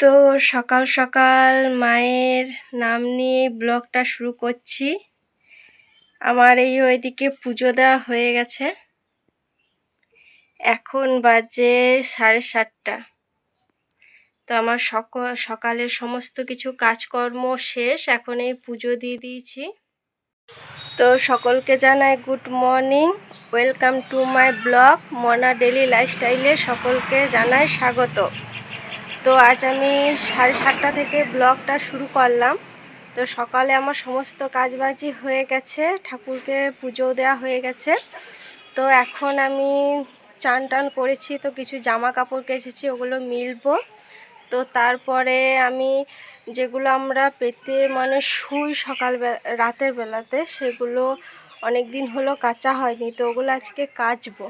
তো সকাল সকাল মায়ের নাম নিয়ে ব্লগটা শুরু করছি। আমার ওইদিকে পুজো দেওয়া হয়ে গেছে, এখন বাজে 7:30। তো আমার সকালের সমস্ত কিছু কাজকর্ম শেষ, এখন এই পুজো দিয়ে দিয়েছি। তো সকলকে জানাই good morning, welcome to my blog মনা ডেলি লাইফস্টাইলে সকলকে জানাই স্বাগত। তো আজ আমি 7:30 থেকে ব্লগটা শুরু করলাম। তো সকালে আমার সমস্ত কাজবাজি হয়ে গেছে, ঠাকুরকে পুজো দেওয়া হয়ে গেছে। তো এখন আমি চান টান করেছি, তো কিছু জামা কাপড় কেচেছি, ওগুলো মিলবো। তো তারপরে আমি যেগুলো আমরা পেতে শুই রাতের বেলাতে, সেগুলো অনেক দিন হলো কাচা হয়নি, তো ওগুলো আজকে কাচবো।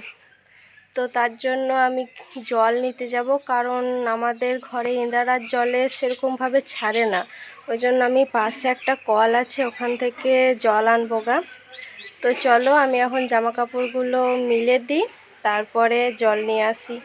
তো তার জন্য আমি জল নিতে যাব, কারণ আমাদের ঘরে ইন্দারার জলে সেরকমভাবে ছাড়ে না, ওই জন্য আমি পাশে একটা কল আছে, ওখান থেকে জল আনবো গা। তো চলো আমি এখন জামা কাপড়গুলো মিলে দিই, তারপরে জল নিয়ে আসি।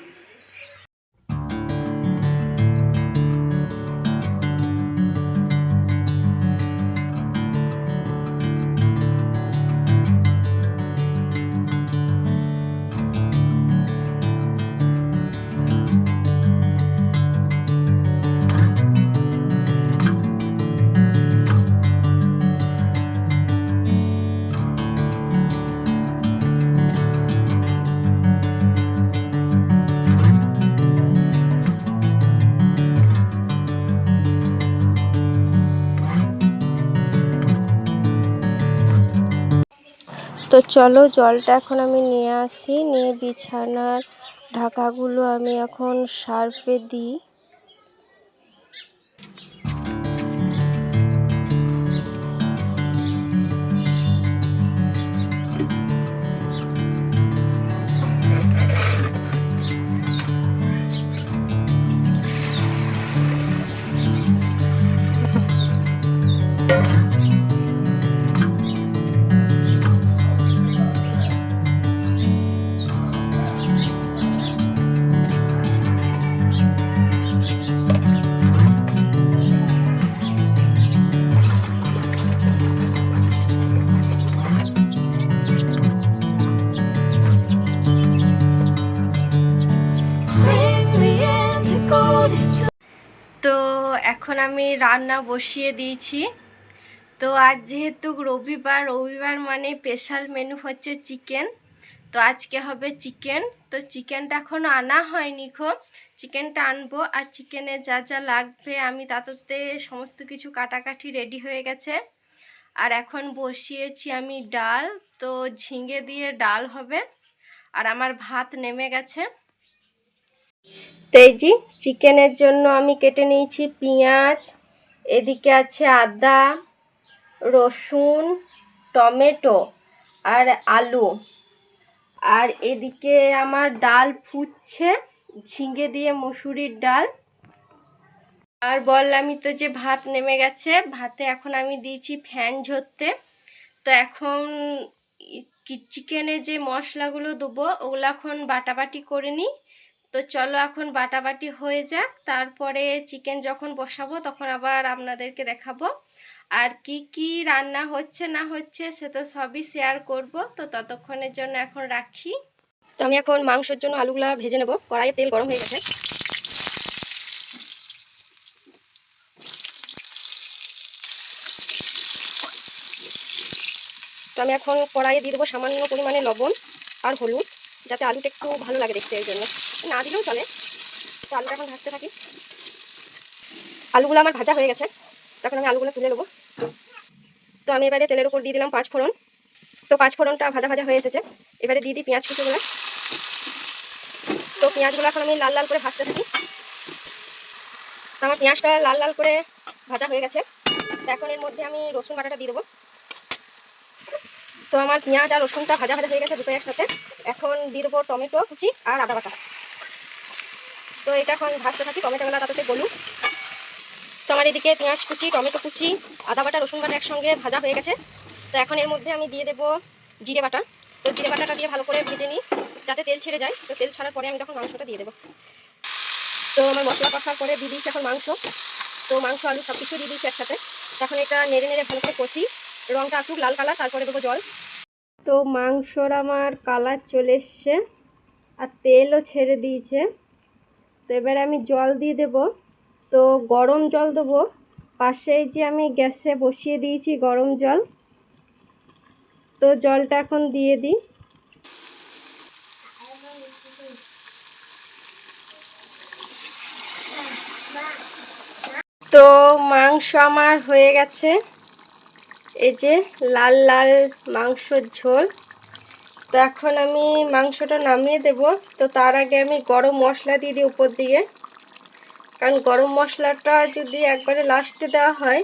তো চলো জলটা এখন আমি নিয়ে আসি, নিয়ে বিছানার ঢাকাগুলো আমি এখন সার্ফে দিই। তো এখন আমি রান্না বসিয়ে দিয়েছি। তো আজ যেহেতু রবিবার মানে স্পেশাল মেনু হচ্ছে চিকেন। তো আজকে হবে চিকেন। তো চিকেনটা এখনও আনা হয়নি, চিকেনটা আনবো। আর চিকেনে যা যা লাগবে আমি তাতে সমস্ত কিছু কাটাকাটি রেডি হয়ে গেছে। আর এখন বসিয়েছি আমি ডাল, তো ঝিঙে দিয়ে ডাল হবে। আর আমার ভাত নেমে গেছে। তো এই যে চিকেনের জন্য আমি কেটে নিয়েছি পেঁয়াজ, এদিকে আছে আদা, রসুন, টমেটো আর আলু। আর এদিকে আমার ডাল ফুটছে, ঝিঙে দিয়ে মসুরির ডাল। আর বললামই তো যে ভাত নেমে গেছে, ভাতে এখন আমি দিয়েছি ফ্যান ঝরতে। তো এখন চিকেনে যে মশলাগুলো দেবো ওগুলো এখন বাটাবাটি করে নিই। তো চলো এখন বাটাবাটি হয়ে যাক, তারপরে চিকেন যখন বসাবো তখন আবার আপনাদেরকে দেখাবো। আর কি কি রান্না হচ্ছে না হচ্ছে সে তো সবই শেয়ার করব। তো ততক্ষণের জন্য এখন রাখি। তো আমি এখন মাংসের জন্য আলুগুলা ভেজে নেব, কড়াইয়ে তেল গরম হয়ে গেছে। তো আমি এখন কড়াইয়ে দিয়ে দেবো সামান্য পরিমাণে লবণ আর হলুদ, যাতে আলুটা একটু ভালো লাগে দেখতে, এই জন্য না দিলেও চলে। তো আলুটা এখন ভাজতে থাকি। আলুগুলো আমার ভাজা হয়ে গেছে, তখন আমি আলুগুলো তুলে নেবো। তো আমি এবারে তেলের উপর দিয়ে দিলাম 5 ফোড়ন। তো 5 ফোড়নটা ভাজা ভাজা হয়ে এসেছে, এবারে দিয়ে দিই পেঁয়াজ কুচিগুলো। তো পেঁয়াজগুলো এখন আমি লাল লাল করে ভাজতে থাকি। তো আমার পেঁয়াজটা লাল লাল করে ভাজা হয়ে গেছে। তো এখন এর মধ্যে আমি রসুন বাটাটা দিয়ে দেবো। তো আমার পেঁয়াজ আর রসুনটা ভাজা ভাজা হয়ে গেছে দুটো একসাথে। এখন দিয়ে দেবো টমেটো কুচি আর আদা বাটা। তো এটা এখন ভাজতে থাকি, টমেটোগুলো তাতে গলুক। তো আমার এদিকে পেঁয়াজ কুচি, টমেটো কুচি, আদা বাটা, রসুন বাটা একসঙ্গে ভাজা হয়ে গেছে। তো এখন এর মধ্যে আমি দিয়ে দেবো জিরে বাটা। তো জিরে বাটাটা দিয়ে ভালো করে ভেজে নিই যাতে তেল ছেড়ে যায়। তো তেল ছাড়ার পরে আমি তখন মাংসটা দিয়ে দেবো। তো তো আমার মশলা কষার পরে দিয়ে দিয়েছি এখন মাংস। তো মাংস আলু সব কিছু দিয়ে দিয়েছি একসাথে। এখন এটা নেড়ে নেড়ে ভালো করে কষি, রঙটা আসুক লাল কালার, তারপরে দেবো জল। তো মাংসর আমার কালার চলে এসছে আর তেলও ছেড়ে দিয়েছে। তো এবারে আমি জল দিয়ে দেব। তো গরম জল দেবো, পাশেই যে আমি গ্যাসে বসিয়ে দিয়েছি গরম জল। তো জলটা এখন দিয়ে দিই। তো মাংস আমার হয়ে গেছে, এই যে লাল লাল মাংসর ঝোল। তো এখন আমি মাংসটা নামিয়ে দেব। তো তার আগে আমি গরম মশলা দিয়ে দিই উপর দিয়ে, কারণ গরম মশলাটা যদি একবারে লাস্টে দেওয়া হয়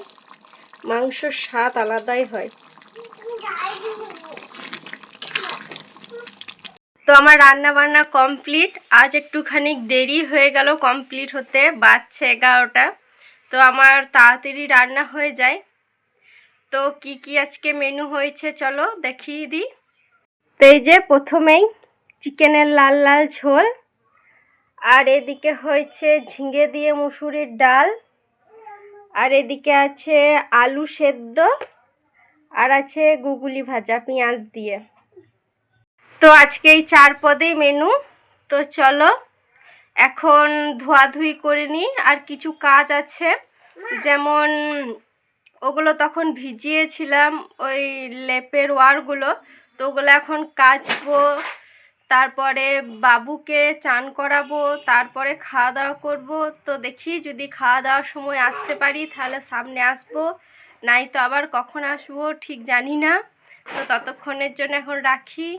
মাংসর স্বাদ আলাদাই হয়। তো আমার রান্না বান্না কমপ্লিট। আজ একটুখানি দেরি হয়ে গেল কমপ্লিট হতে, বাজছে 11টা। তো আমার তাড়াতাড়ি রান্না হয়ে যায়। তো কি কি আজকে মেনু হয়েছে চলো দেখিয়ে দিই। তো এই যে প্রথমেই চিকেনের লাল লাল ঝোল, আর এদিকে হয়েছে ঝিঙে দিয়ে মুসুরির ডাল, আর এদিকে আছে আলু সেদ্ধ, আর আছে গুগুলি ভাজা পেঁয়াজ দিয়ে। তো আজকে এই 4 পদেই মেনু। তো চলো এখন ধোয়াধুয়ি করে নিই, আর কিছু কাজ আছে, যেমন ওগুলো তখন ভিজিয়েছিলাম ওই লেপের ওয়ারগুলো, তো ওগুলো এখন কাচবো, তারপরে বাবুকে চান করাবো, তারপরে খাওয়া দাওয়া করবো। তো দেখি যদি খাওয়া দাওয়ার সময় আসতে পারি তাহলে সামনে আসবো, নাই তো আবার কখন আসবো ঠিক জানি না। তো ততক্ষণের জন্য এখন রাখি।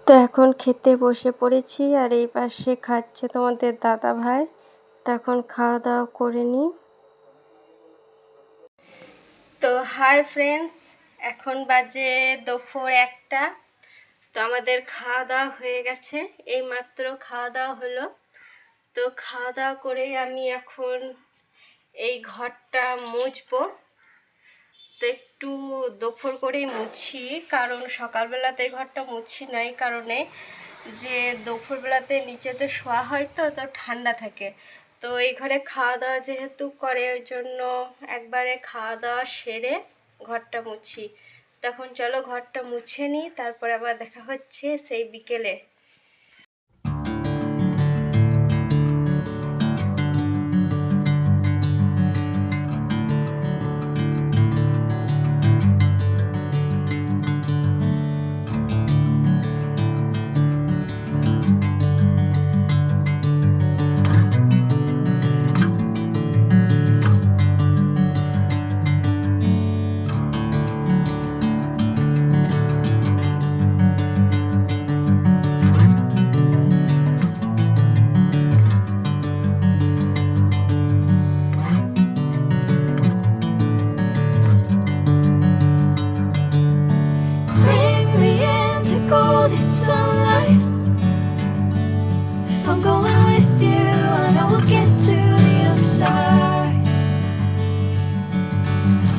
তো এখন খেতে বসে পড়েছি, আর এই পাশে খাচ্ছে তোমাদের দাদা ভাই। তো এখন খাওয়া দাওয়া করে নিই। তো হাই ফ্রেন্ডস, এখন বাজে দুপুর 1টা। তো আমাদের খাওয়া দাওয়া হয়ে গেছে, এই মাত্র খাওয়া দাওয়া হলো। তো খাওয়া দাওয়া করে আমি এখন এই ঘরটা মুছবো। তো একটু দুপুর করেই মুছি, কারণ সকালবেলাতে এই ঘরটা মুছি না, এই কারণে যে দুপুরবেলাতে নিচেতে শোয়া হয়, তো ঠান্ডা থাকে। তো এই ঘরে খাওয়া দাওয়া যেহেতু করে, ওই জন্য একবারে খাওয়া দাওয়া সেরে ঘরটা মুছি। তখন চলো ঘরটা মুছে নিই, তারপর আবার দেখা হচ্ছে সেই বিকেলে।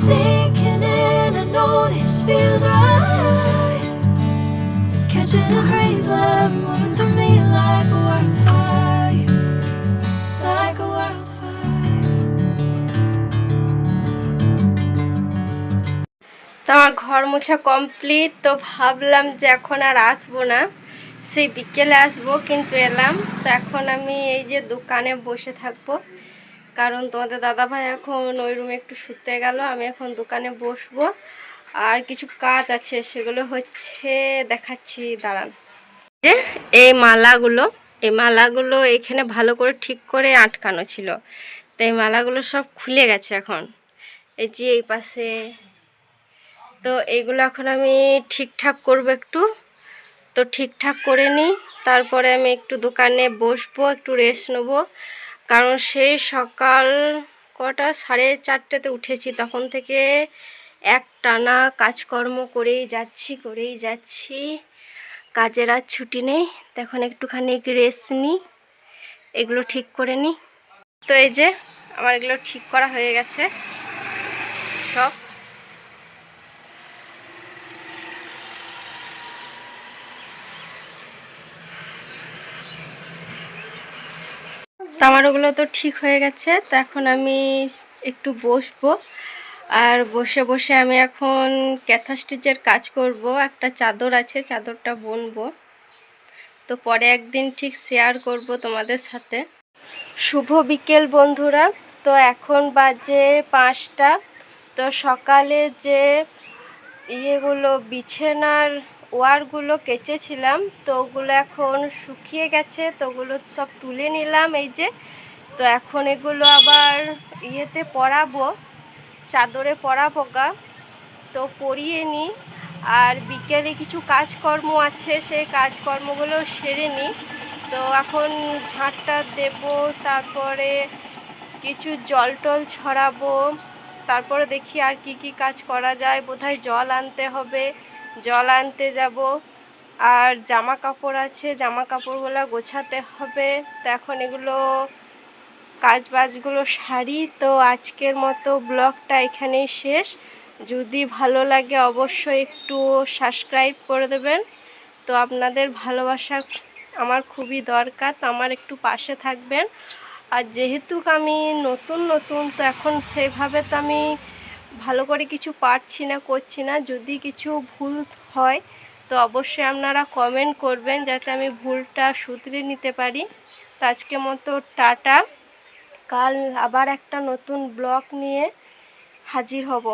Sinking in, I know this feels right. Catching a crazy love moving through me like a wildfire, like a wildfire. তো আমার ঘর মোছা কমপ্লিট। তো ভাবলাম যে এখন আর আসবো না, সেই বিকেলে আসবো, কিন্তু এলাম। তো এখন আমি এই যে দোকানে বসে থাকবো, কারণ তোমাদের দাদাভাই এখন ওই রুমে একটু শুতে গেল, আমি এখন দোকানে বসবো। আর কিছু কাজ আছে, সেগুলো হচ্ছে দেখাচ্ছি, দাঁড়ান। যে এই মালাগুলো এখানে ভালো করে ঠিক করে আটকানো ছিল, তো এই মালাগুলো সব খুলে গেছে এখন, এই যে এই পাশে। তো এইগুলো এখন আমি ঠিকঠাক করবো একটু। তো ঠিকঠাক করে নিই, তারপরে আমি একটু দোকানে বসবো, একটু রেস্ট নেবো। কারণ সেই সকাল কটা 4:30তে উঠেছি, তখন থেকে একটানা কাজকর্ম করেই যাচ্ছি, কাজের আর ছুটি নেই। তখন একটুখানি রেস্ট নিই, এগুলো ঠিক করে নিই। তো এই যে আমার এগুলো ঠিক করা হয়ে গেছে সব। তো কামারগুলো তো ঠিক হয়ে গেছে, তো এখন আমি একটু বসবো। আর বসে বসে আমি এখন ক্যাথা স্টিচের কাজ করব। একটা চাদর আছে, চাদরটা বুনবো। তো পরে একদিন ঠিক শেয়ার করব তোমাদের সাথে। শুভ বিকেল বন্ধুরা। তো এখন বাজে 5টা। তো সকালে যে ইয়েগুলো বিছানার ওয়ারগুলো কেচেছিলাম, তো ওগুলো এখন শুকিয়ে গেছে, তো ওগুলো সব তুলে নিলাম এই যে। তো এখন এগুলো আবার ইয়েতে পরাবো, চাদরে পরাবো গা। তো পরিয়ে নিই। আর বিকেলে কিছু কাজকর্ম আছে, সেই কাজকর্মগুলো সেরে নিই। তো এখন ঝাঁটটা দেব, তারপরে কিছু জল টল ছড়াবো, তারপরে দেখি আর কি কি কাজ করা যায়। বোধহয় জল আনতে হবে, জল আনতে যাব। আর জামা কাপড় আছে, জামা কাপড়গুলো গোছাতে হবে। তো এখন এগুলো কাজ বাজগুলো সারি। তো আজকের মতো ব্লগটা এখানেই শেষ। যদি ভালো লাগে অবশ্যই একটু সাবস্ক্রাইব করে দেবেন। তো আপনাদের ভালোবাসা আমার খুবই দরকার, তো আমার একটু পাশে থাকবেন। আর যেহেতু আমি নতুন তো এখন সেভাবে তো আমি ভালো করে কিছু পারছি না, করছি না। যদি কিছু ভুল হয় তো অবশ্যই আপনারা কমেন্ট করবেন, যাতে আমি ভুলটা শুধরে নিতে পারি। তো আজকের মতো টাটা। কাল আবার একটা নতুন ব্লগ নিয়ে হাজির হব।